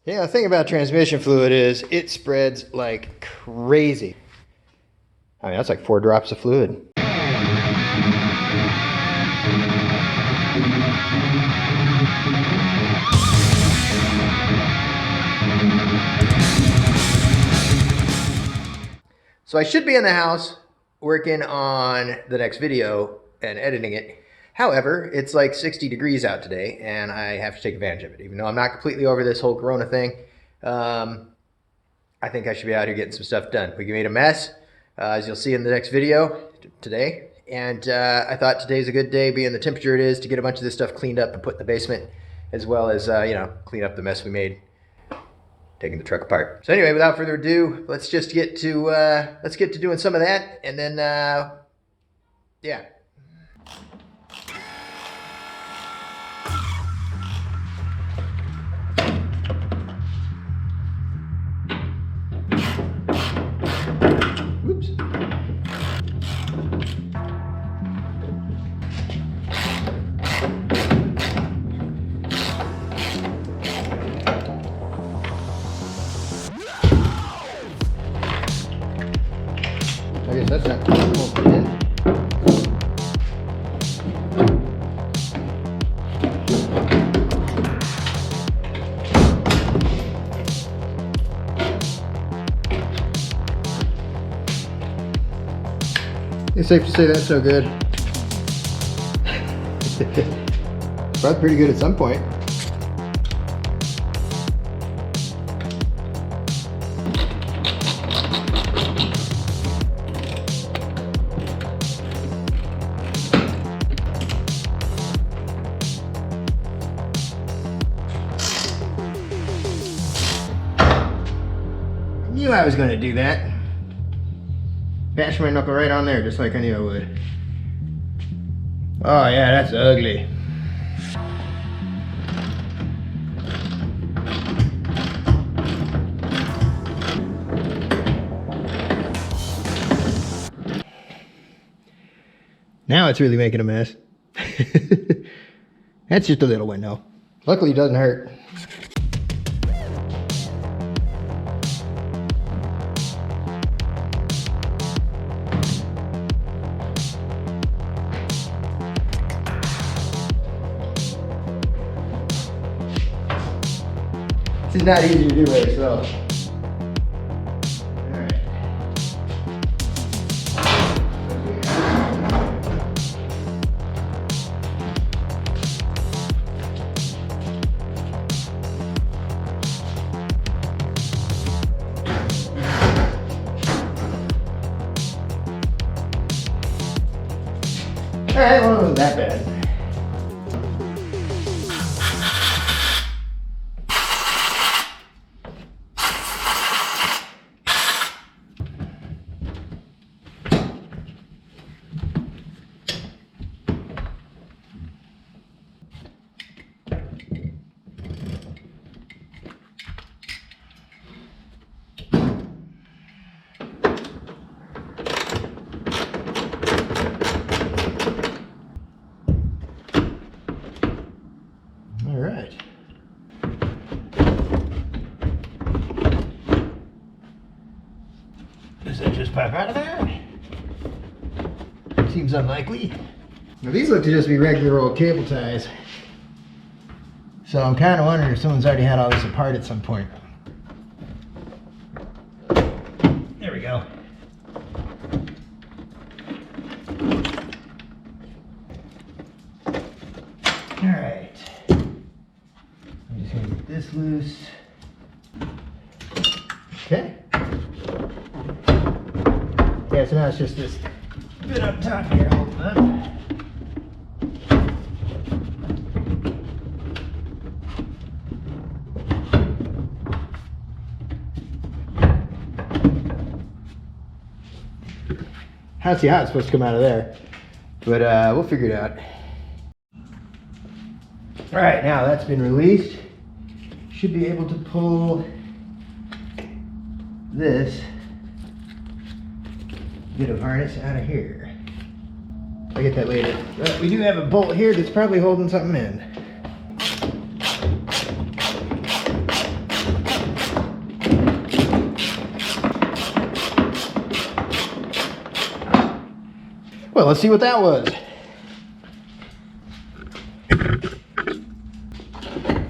Yeah, the thing about transmission fluid is it spreads like crazy. I mean, that's like 4 drops of fluid. So I should be in the house working on the next video and editing it. However, it's like 60 degrees out today, and I have to take advantage of it. Even though I'm not completely over this whole Corona thing, I think I should be out here getting some stuff done. We made a mess, as you'll see in the next video today. And I thought today's a good day, being the temperature it is, to get a bunch of this stuff cleaned up and put in the basement, as well as, clean up the mess we made taking the truck apart. So anyway, without further ado, let's just get to doing some of that, and then yeah. Whoops. I guess that's not cool. It's safe to say that's no good. Probably pretty good at some point. I knew I was going to do that. Bash my knuckle right on there, just like I knew I would. Oh yeah, that's ugly. Now it's really making a mess. That's just a little window. Luckily it doesn't hurt. This is not easy to do by yourself. Alright. Alright, well, it wasn't that bad. Alright. Does that just pop out of there? Seems unlikely. Now these look to just be regular old cable ties. So I'm kind of wondering if someone's already had all this apart at some point. There we go. Alright. I'm just going to get this loose. Okay. Yeah, so now it's just this bit up top here holding up. I don't see how it's supposed to come out of there, but we'll figure it out. All right, now that's been released. Should be able to pull this bit of harness out of here. I'll get that later. But we do have a bolt here that's probably holding something in. Well, let's see what that was.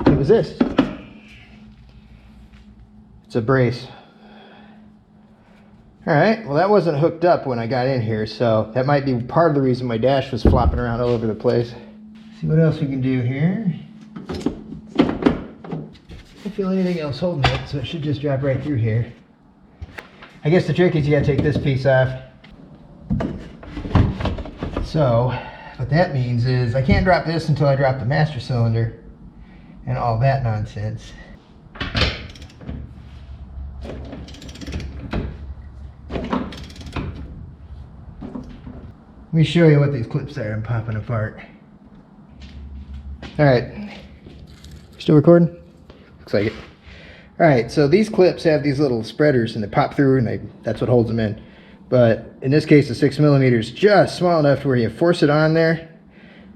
What was this? It's a brace. Alright, well that wasn't hooked up when I got in here, so that might be part of the reason my dash was flopping around all over the place. See what else we can do here. I don't feel anything else holding it, so it should just drop right through here. I guess the trick is you gotta take this piece off. So, what that means is I can't drop this until I drop the master cylinder and all that nonsense. Let me show you what these clips are I'm popping apart. Alright, still recording? Looks like it. Alright, so these clips have these little spreaders and they pop through and that's what holds them in. But in this case the 6mm is just small enough to where you force it on there,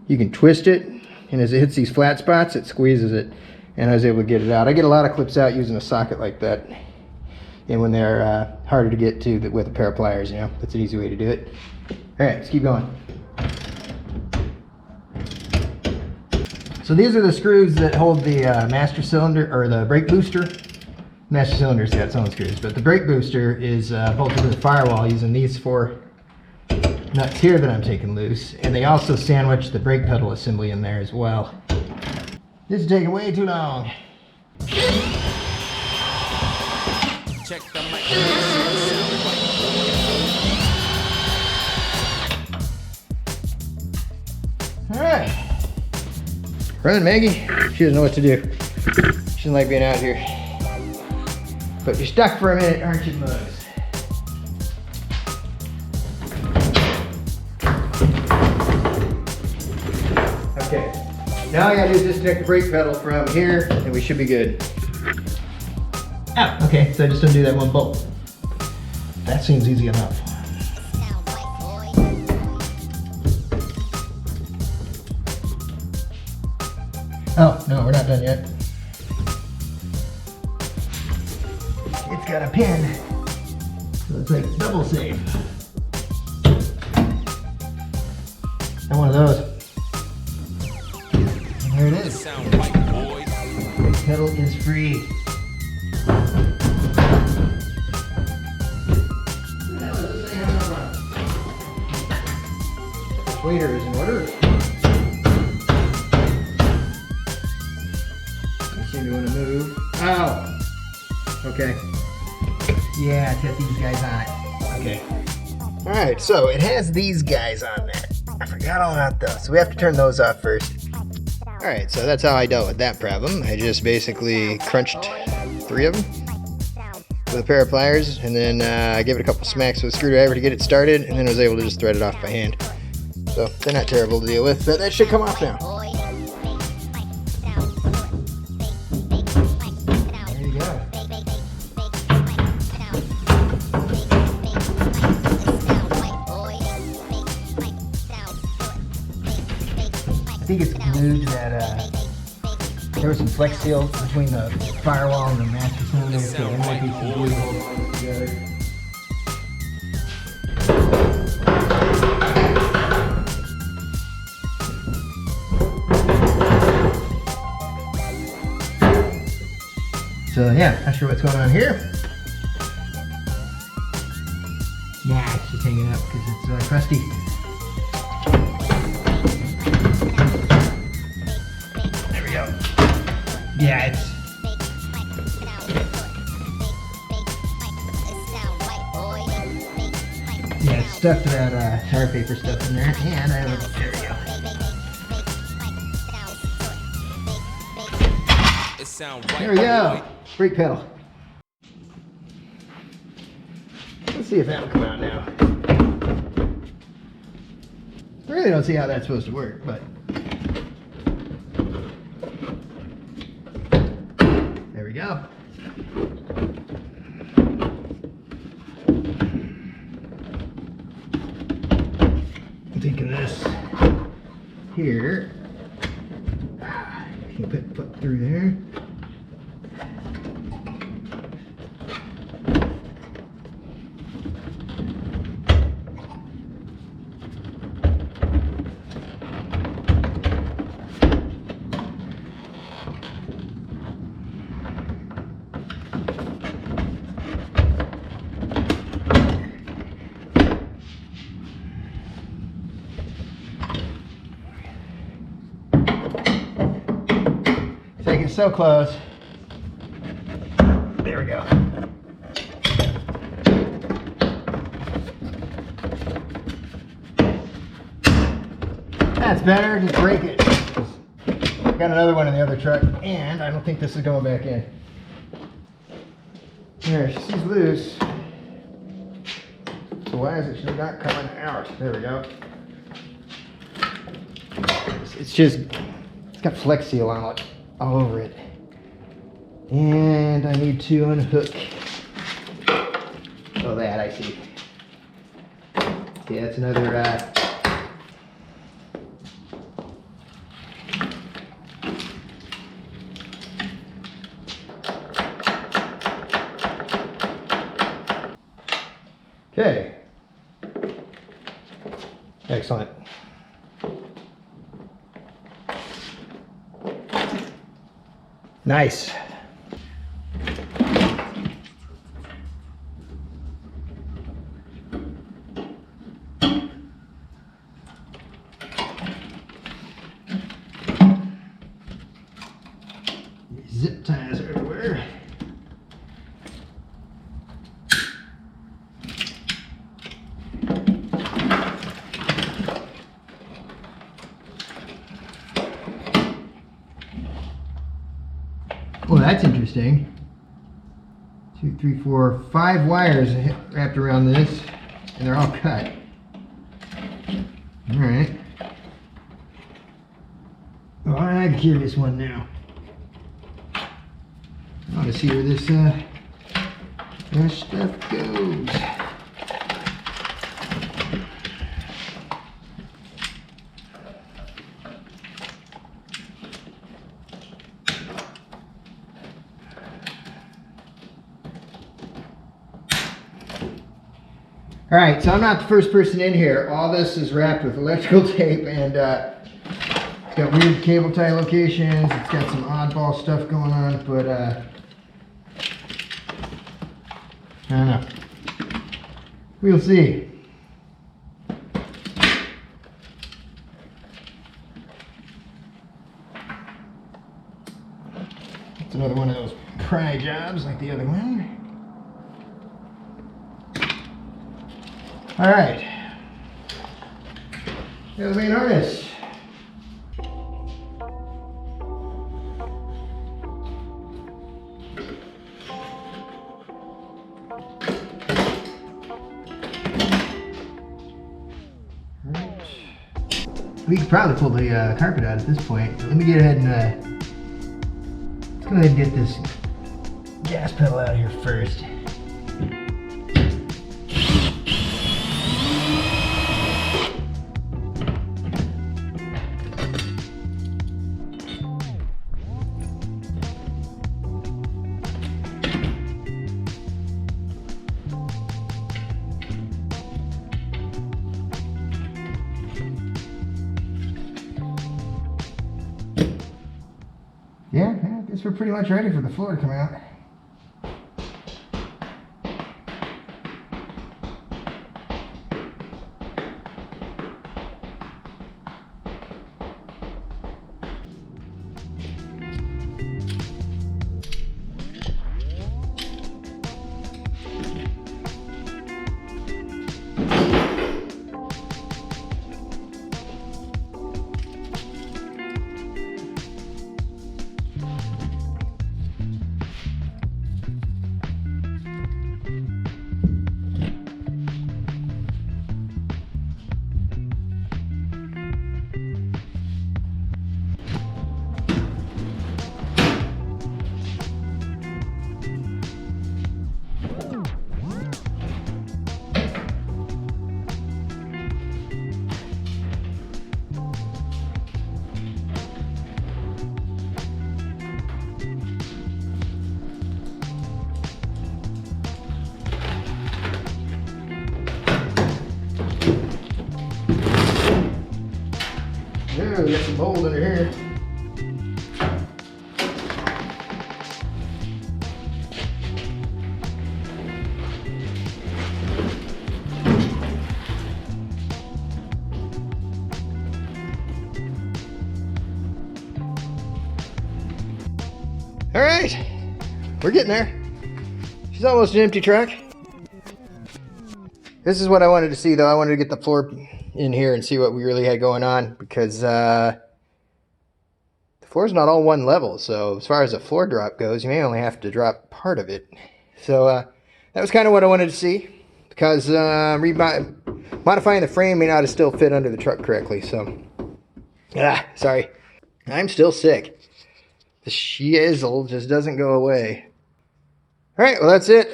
you can twist it, and as it hits these flat spots it squeezes it, and I was able to get it out. I get a lot of clips out using a socket like that, and when they're harder to get to with a pair of pliers, you know, that's an easy way to do it. Alright, let's keep going. So these are the screws that hold the master cylinder, or the brake booster. Master cylinder's got its own screws, but the brake booster is bolted to the firewall using these 4 nuts here that I'm taking loose, and they also sandwich the brake pedal assembly in there as well. This is taking way too long. Check the mic. Alright. Running Maggie. She doesn't know what to do. She doesn't like being out here. But you're stuck for a minute, aren't you, bugs? Okay. Now all I gotta do is disconnect the brake pedal from here, and we should be good. Oh, okay, so I just undo that one bolt. That seems easy enough. Oh, no, we're not done yet. It's got a pin, so it's like double safe. And one of those. And there it is. The pedal is free. Waiter is in order. I seem to want to move. Oh! Okay. Yeah, it's got these guys on it. Okay. Alright, so it has these guys on there. I forgot all about those, so we have to turn those off first. Alright, so that's how I dealt with that problem. I just basically crunched 3 of them with a pair of pliers, and then I gave it a couple smacks with a screwdriver to get it started, and then I was able to just thread it off by hand. So they're not terrible to deal with, but that should come off now. There you go. I think it's glued that there was some flex seal between the firewall and the master cylinder, so there might be some glue holding it together. So yeah, not sure what's going on here. Nah, it's just hanging up because it's crusty. There we go. Yeah, it's... Yeah, it's stuck to that tar paper stuff in there, and I have a... There we go. There we go. Brake pedal. Let's see if that'll come out now. I really don't see how that's supposed to work, but there we go. I'm thinking this here. You can put the foot through there. so close. There we go. That's better, just break it. Got another one in the other truck, and I don't think this is going back in. There, she's loose. So why is it not coming out? There we go. It's got Flex Seal on it, all over it. And I need to unhook. Oh, that, I see. Yeah, that's another, okay. Excellent. Nice. Zip ties everywhere. Well, that's interesting. 2, 3, 4, 5 wires wrapped around this, and they're all cut. All right. Well, I'm a curious one now. I want to see where this stuff goes. All right, so I'm not the first person in here. All this is wrapped with electrical tape, and it's got weird cable tie locations. It's got some oddball stuff going on, but I don't know. We'll see. It's another one of those pry jobs like the other one. All right. Here's the main harness. We could probably pull the carpet out at this point. Let me get ahead and let's go ahead and get this gas pedal out of here first. Yeah, I guess we're pretty much ready for the floor to come out. Yeah, we got some mold under here. we're getting there. She's almost an empty truck. This is what I wanted to see, though. I wanted to get the floor in here and see what we really had going on, because the floor's not all one level. So as far as a floor drop goes, you may only have to drop part of it. So that was kind of what I wanted to see, because modifying the frame may not have still fit under the truck correctly. So, sorry. I'm still sick. The shizzle just doesn't go away. All right, well, that's it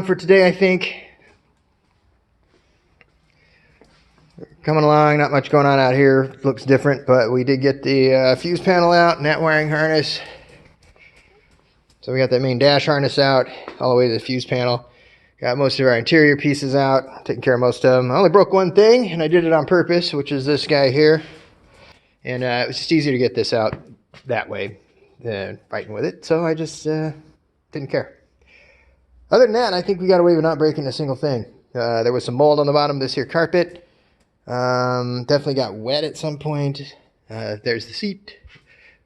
for today, I think. Coming along, not much going on out here. Looks different, but we did get the fuse panel out and that wiring harness. So we got that main dash harness out all the way to the fuse panel. Got most of our interior pieces out, taking care of most of them. I only broke one thing, and I did it on purpose, which is this guy here. And it was just easier to get this out that way than fighting with it, so I just didn't care. Other than that, I think we got away with not breaking a single thing. There was some mold on the bottom of this here carpet. Definitely got wet at some point. There's the seat.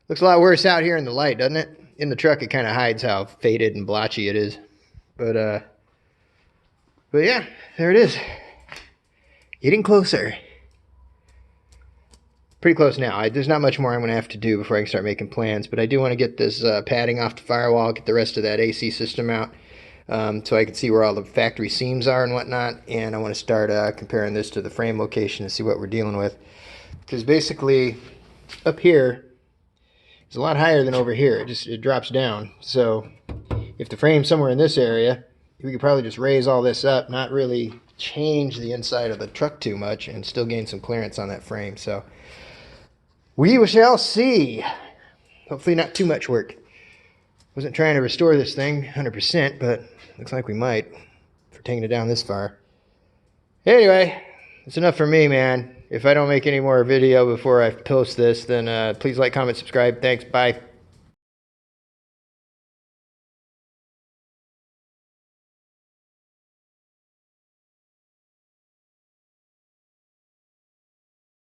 Looks a lot worse out here in the light, doesn't it? In the truck, it kind of hides how faded and blotchy it is. But yeah, there it is. Getting closer. Pretty close now. There's not much more I'm going to have to do before I can start making plans, but I do want to get this padding off the firewall, get the rest of that AC system out, so I can see where all the factory seams are and whatnot, and I want to start comparing this to the frame location and see what we're dealing with. Because basically, up here is a lot higher than over here. It drops down. So if the frame's somewhere in this area, we could probably just raise all this up, not really change the inside of the truck too much, and still gain some clearance on that frame. So we shall see. Hopefully not too much work. Wasn't trying to restore this thing 100%, but looks like we might for taking it down this far. Anyway, that's enough for me, man. If I don't make any more video before I post this, then please like, comment, subscribe. Thanks. Bye.